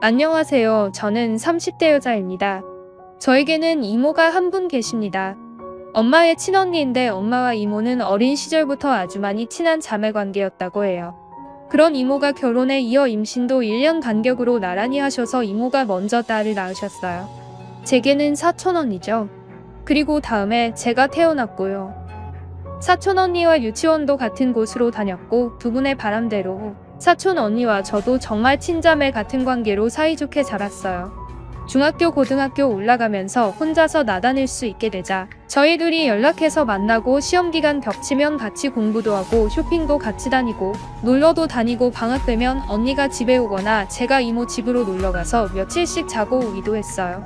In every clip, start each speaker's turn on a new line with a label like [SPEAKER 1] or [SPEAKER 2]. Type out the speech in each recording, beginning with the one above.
[SPEAKER 1] 안녕하세요. 저는 30대 여자입니다. 저에게는 이모가 한 분 계십니다. 엄마의 친언니인데 엄마와 이모는 어린 시절부터 아주 많이 친한 자매 관계였다고 해요. 그런 이모가 결혼에 이어 임신도 1년 간격으로 나란히 하셔서 이모가 먼저 딸을 낳으셨어요. 제게는 사촌언니죠. 그리고 다음에 제가 태어났고요. 사촌언니와 유치원도 같은 곳으로 다녔고 두 분의 바람대로 사촌언니와 저도 정말 친자매 같은 관계로 사이좋게 자랐어요. 중학교, 고등학교 올라가면서 혼자서 나다닐 수 있게 되자 저희 둘이 연락해서 만나고 시험기간 겹치면 같이 공부도 하고 쇼핑도 같이 다니고 놀러도 다니고 방학 되면 언니가 집에 오거나 제가 이모 집으로 놀러가서 며칠씩 자고 오기도 했어요.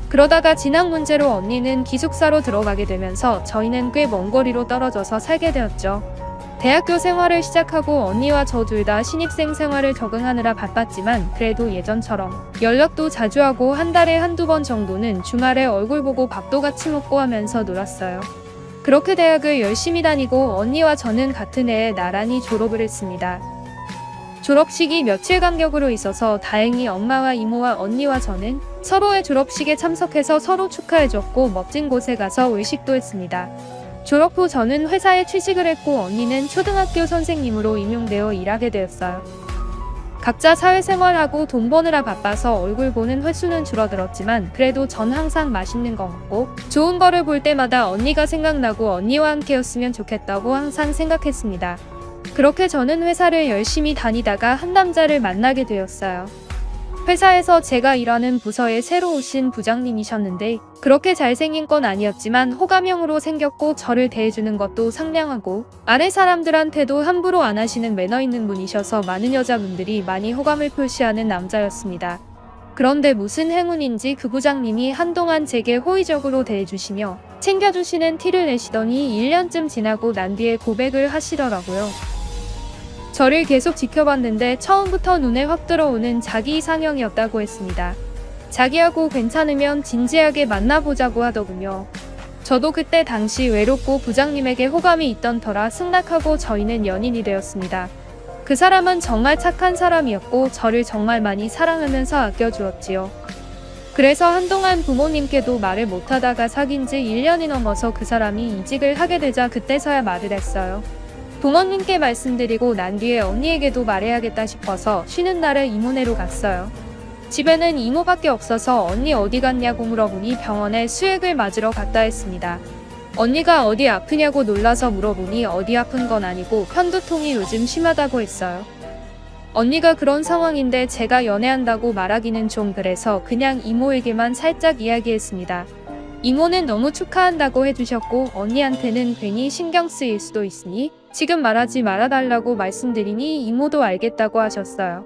[SPEAKER 1] 그러다가 진학 문제로 언니는 기숙사로 들어가게 되면서 저희는 꽤 먼 거리로 떨어져서 살게 되었죠. 대학교 생활을 시작하고 언니와 저 둘 다 신입생 생활을 적응하느라 바빴지만 그래도 예전처럼 연락도 자주 하고 한 달에 한두 번 정도는 주말에 얼굴 보고 밥도 같이 먹고 하면서 놀았어요. 그렇게 대학을 열심히 다니고 언니와 저는 같은 해에 나란히 졸업을 했습니다. 졸업식이 며칠 간격으로 있어서 다행히 엄마와 이모와 언니와 저는 서로의 졸업식에 참석해서 서로 축하해줬고 멋진 곳에 가서 외식도 했습니다. 졸업 후 저는 회사에 취직을 했고 언니는 초등학교 선생님으로 임용되어 일하게 되었어요. 각자 사회생활하고 돈 버느라 바빠서 얼굴 보는 횟수는 줄어들었지만 그래도 전 항상 맛있는 거 먹고 좋은 거를 볼 때마다 언니가 생각나고 언니와 함께였으면 좋겠다고 항상 생각했습니다. 그렇게 저는 회사를 열심히 다니다가 한 남자를 만나게 되었어요. 회사에서 제가 일하는 부서에 새로 오신 부장님이셨는데 그렇게 잘생긴 건 아니었지만 호감형으로 생겼고 저를 대해주는 것도 상냥하고 아래 사람들한테도 함부로 안 하시는 매너 있는 분이셔서 많은 여자분들이 많이 호감을 표시하는 남자였습니다. 그런데 무슨 행운인지 그 부장님이 한동안 제게 호의적으로 대해주시며 챙겨주시는 티를 내시더니 1년쯤 지나고 난 뒤에 고백을 하시더라고요. 저를 계속 지켜봤는데 처음부터 눈에 확 들어오는 자기 이상형이었다고 했습니다. 자기하고 괜찮으면 진지하게 만나보자고 하더군요. 저도 그때 당시 외롭고 부장님에게 호감이 있던 터라 승낙하고 저희는 연인이 되었습니다. 그 사람은 정말 착한 사람이었고 저를 정말 많이 사랑하면서 아껴주었지요. 그래서 한동안 부모님께도 말을 못하다가 사귄 지 1년이 넘어서 그 사람이 이직을 하게 되자 그때서야 말을 했어요. 부모님께 말씀드리고 난 뒤에 언니에게도 말해야겠다 싶어서 쉬는 날에 이모네로 갔어요. 집에는 이모밖에 없어서 언니 어디 갔냐고 물어보니 병원에 수액을 맞으러 갔다 했습니다. 언니가 어디 아프냐고 놀라서 물어보니 어디 아픈 건 아니고 편두통이 요즘 심하다고 했어요. 언니가 그런 상황인데 제가 연애한다고 말하기는 좀 그래서 그냥 이모에게만 살짝 이야기했습니다. 이모는 너무 축하한다고 해주셨고 언니한테는 괜히 신경 쓰일 수도 있으니 지금 말하지 말아달라고 말씀드리니 이모도 알겠다고 하셨어요.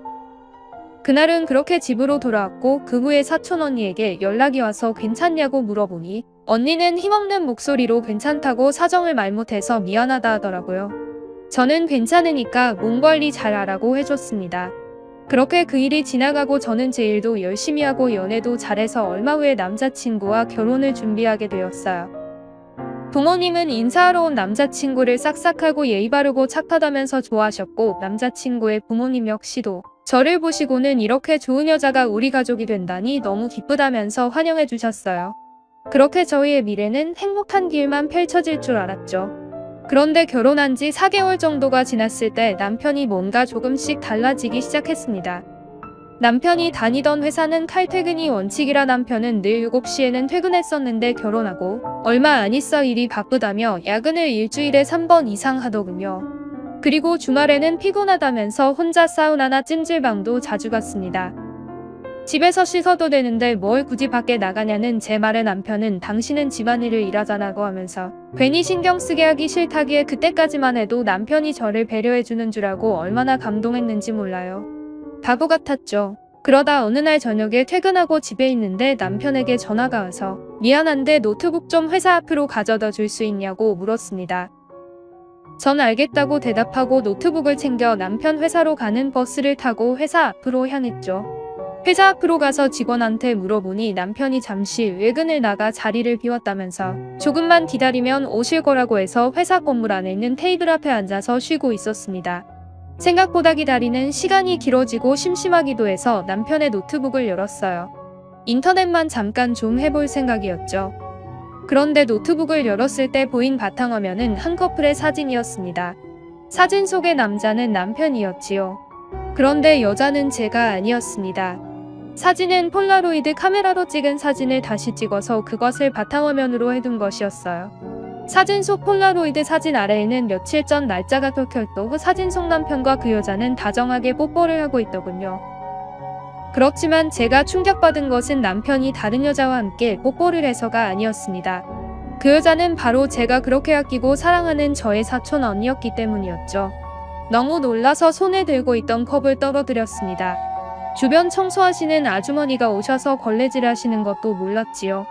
[SPEAKER 1] 그날은 그렇게 집으로 돌아왔고 그 후에 사촌 언니에게 연락이 와서 괜찮냐고 물어보니 언니는 힘없는 목소리로 괜찮다고 사정을 말 못해서 미안하다 하더라고요. 저는 괜찮으니까 몸 관리 잘 하라고 해줬습니다. 그렇게 그 일이 지나가고 저는 제 일도 열심히 하고 연애도 잘해서 얼마 후에 남자친구와 결혼을 준비하게 되었어요. 부모님은 인사하러 온 남자친구를 싹싹하고 예의 바르고 착하다면서 좋아하셨고 남자친구의 부모님 역시도 저를 보시고는 이렇게 좋은 여자가 우리 가족이 된다니 너무 기쁘다면서 환영해 주셨어요. 그렇게 저희의 미래는 행복한 길만 펼쳐질 줄 알았죠. 그런데 결혼한 지 4개월 정도가 지났을 때 남편이 뭔가 조금씩 달라지기 시작했습니다. 남편이 다니던 회사는 칼퇴근이 원칙이라 남편은 늘 7시에는 퇴근했었는데 결혼하고 얼마 안 있어 일이 바쁘다며 야근을 일주일에 3번 이상 하더군요. 그리고 주말에는 피곤하다면서 혼자 사우나나 찜질방도 자주 갔습니다. 집에서 씻어도 되는데 뭘 굳이 밖에 나가냐는 제 말에 남편은 당신은 집안일을 일하자라고 하면서 괜히 신경 쓰게 하기 싫다기에 그때까지만 해도 남편이 저를 배려해주는 줄 알고 얼마나 감동했는지 몰라요. 바보 같았죠. 그러다 어느 날 저녁에 퇴근하고 집에 있는데 남편에게 전화가 와서 미안한데 노트북 좀 회사 앞으로 가져다 줄 수 있냐고 물었습니다. 전 알겠다고 대답하고 노트북을 챙겨 남편 회사로 가는 버스를 타고 회사 앞으로 향했죠. 회사 앞으로 가서 직원한테 물어보니 남편이 잠시 외근을 나가 자리를 비웠다면서 조금만 기다리면 오실 거라고 해서 회사 건물 안에 있는 테이블 앞에 앉아서 쉬고 있었습니다. 생각보다 기다리는 시간이 길어지고 심심하기도 해서 남편의 노트북을 열었어요. 인터넷만 잠깐 좀 해볼 생각이었죠. 그런데 노트북을 열었을 때 보인 바탕화면은 한 커플의 사진이었습니다. 사진 속의 남자는 남편이었지요. 그런데 여자는 제가 아니었습니다. 사진은 폴라로이드 카메라로 찍은 사진을 다시 찍어서 그것을 바탕화면으로 해둔 것이었어요. 사진 속 폴라로이드 사진 아래에는 며칠 전 날짜가 적혀있고 그 사진 속 남편과 그 여자는 다정하게 뽀뽀를 하고 있더군요. 그렇지만 제가 충격받은 것은 남편이 다른 여자와 함께 뽀뽀를 해서가 아니었습니다. 그 여자는 바로 제가 그렇게 아끼고 사랑하는 저의 사촌 언니였기 때문이었죠. 너무 놀라서 손에 들고 있던 컵을 떨어뜨렸습니다. 주변 청소하시는 아주머니가 오셔서 걸레질 하시는 것도 몰랐지요.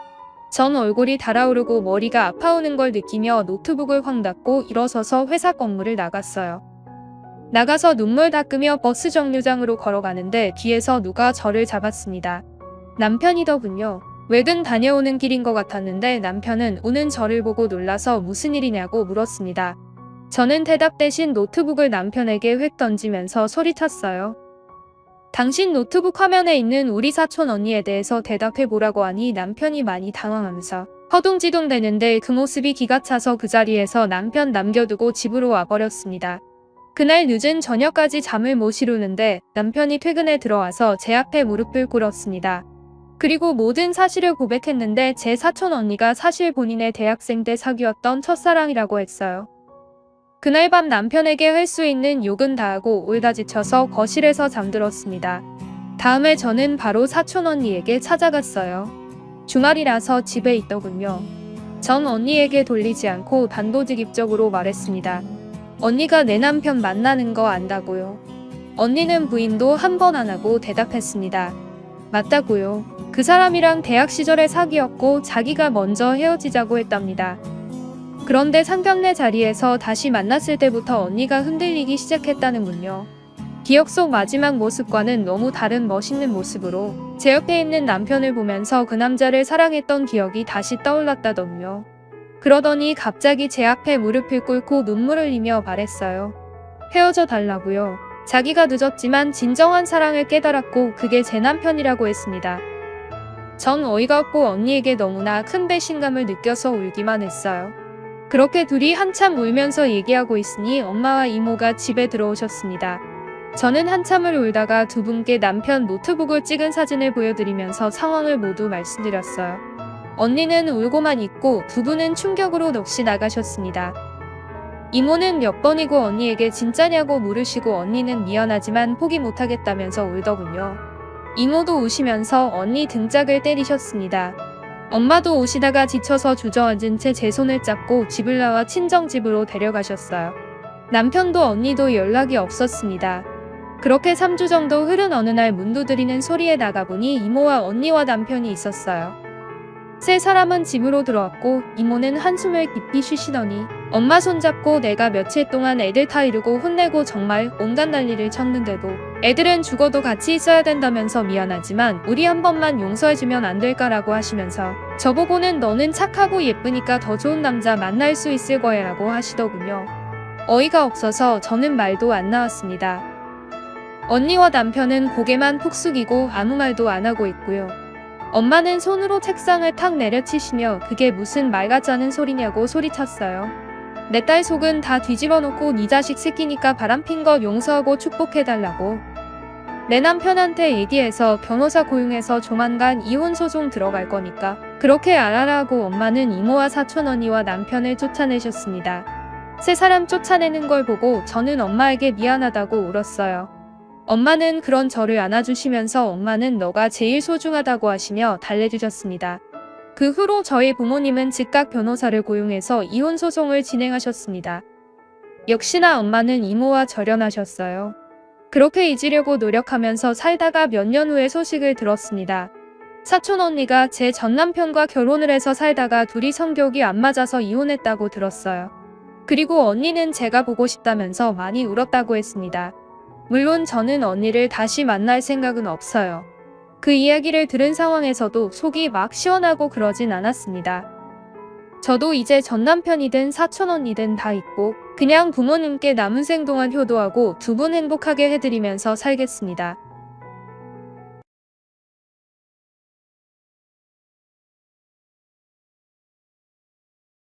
[SPEAKER 1] 전 얼굴이 달아오르고 머리가 아파오는 걸 느끼며 노트북을 확 닫고 일어서서 회사 건물을 나갔어요. 나가서 눈물 닦으며 버스 정류장으로 걸어가는데 뒤에서 누가 저를 잡았습니다. 남편이더군요. 외근 다녀오는 길인 것 같았는데 남편은 오는 저를 보고 놀라서 무슨 일이냐고 물었습니다. 저는 대답 대신 노트북을 남편에게 획 던지면서 소리쳤어요. 당신 노트북 화면에 있는 우리 사촌 언니에 대해서 대답해보라고 하니 남편이 많이 당황하면서 허둥지둥대는데 그 모습이 기가 차서 그 자리에서 남편 남겨두고 집으로 와버렸습니다. 그날 늦은 저녁까지 잠을 못 이루는데 남편이 퇴근에 들어와서 제 앞에 무릎을 꿇었습니다. 그리고 모든 사실을 고백했는데 제 사촌 언니가 사실 본인의 대학생 때 사귀었던 첫사랑이라고 했어요. 그날 밤 남편에게 할 수 있는 욕은 다 하고 울다 지쳐서 거실에서 잠들었습니다. 다음에 저는 바로 사촌 언니에게 찾아갔어요. 주말이라서 집에 있더군요. 전 언니에게 돌리지 않고 단도직입적으로 말했습니다. 언니가 내 남편 만나는 거 안다고요. 언니는 부인도 한 번 안 하고 대답했습니다. 맞다고요. 그 사람이랑 대학 시절에 사귀었고 자기가 먼저 헤어지자고 했답니다. 그런데 상견례 자리에서 다시 만났을 때부터 언니가 흔들리기 시작했다는군요. 기억 속 마지막 모습과는 너무 다른 멋있는 모습으로 제 옆에 있는 남편을 보면서 그 남자를 사랑했던 기억이 다시 떠올랐다더군요. 그러더니 갑자기 제 앞에 무릎을 꿇고 눈물을 흘리며 말했어요. 헤어져 달라고요. 자기가 늦었지만 진정한 사랑을 깨달았고 그게 제 남편이라고 했습니다. 전 어이가 없고 언니에게 너무나 큰 배신감을 느껴서 울기만 했어요. 그렇게 둘이 한참 울면서 얘기하고 있으니 엄마와 이모가 집에 들어오셨습니다. 저는 한참을 울다가 두 분께 남편 노트북을 찍은 사진을 보여드리면서 상황을 모두 말씀드렸어요. 언니는 울고만 있고 두 분은 충격으로 넋이 나가셨습니다. 이모는 몇 번이고 언니에게 진짜냐고 물으시고 언니는 미안하지만 포기 못하겠다면서 울더군요. 이모도 우시면서 언니 등짝을 때리셨습니다. 엄마도 오시다가 지쳐서 주저앉은 채 제 손을 잡고 집을 나와 친정집으로 데려가셨어요. 남편도 언니도 연락이 없었습니다. 그렇게 3주 정도 흐른 어느 날 문 두드리는 소리에 나가보니 이모와 언니와 남편이 있었어요. 세 사람은 집으로 들어왔고 이모는 한숨을 깊이 쉬시더니 엄마 손잡고 내가 며칠 동안 애들 다 이르고 혼내고 정말 온갖 난리를 쳤는데도 애들은 죽어도 같이 있어야 된다면서 미안하지만 우리 한 번만 용서해주면 안 될까라고 하시면서 저보고는 너는 착하고 예쁘니까 더 좋은 남자 만날 수 있을 거야 라고 하시더군요. 어이가 없어서 저는 말도 안 나왔습니다. 언니와 남편은 고개만 푹 숙이고 아무 말도 안 하고 있고요. 엄마는 손으로 책상을 탁 내려치시며 그게 무슨 말 같지 않은 소리냐고 소리쳤어요. 내 딸 속은 다 뒤집어 놓고 네 자식 새끼니까 바람핀 거 용서하고 축복해달라고. 내 남편한테 얘기해서 변호사 고용해서 조만간 이혼 소송 들어갈 거니까 그렇게 알아라고 엄마는 이모와 사촌 언니와 남편을 쫓아내셨습니다. 세 사람 쫓아내는 걸 보고 저는 엄마에게 미안하다고 울었어요. 엄마는 그런 저를 안아주시면서 엄마는 너가 제일 소중하다고 하시며 달래주셨습니다. 그 후로 저희 부모님은 즉각 변호사를 고용해서 이혼 소송을 진행하셨습니다. 역시나 엄마는 이모와 절연하셨어요. 그렇게 잊으려고 노력하면서 살다가 몇 년 후에 소식을 들었습니다. 사촌 언니가 제 전 남편과 결혼을 해서 살다가 둘이 성격이 안 맞아서 이혼했다고 들었어요. 그리고 언니는 제가 보고 싶다면서 많이 울었다고 했습니다. 물론 저는 언니를 다시 만날 생각은 없어요. 그 이야기를 들은 상황에서도 속이 막 시원하고 그러진 않았습니다. 저도 이제 전남편이든 사촌언니든 다 있고 그냥 부모님께 남은 생 동안 효도하고 두 분 행복하게 해드리면서 살겠습니다.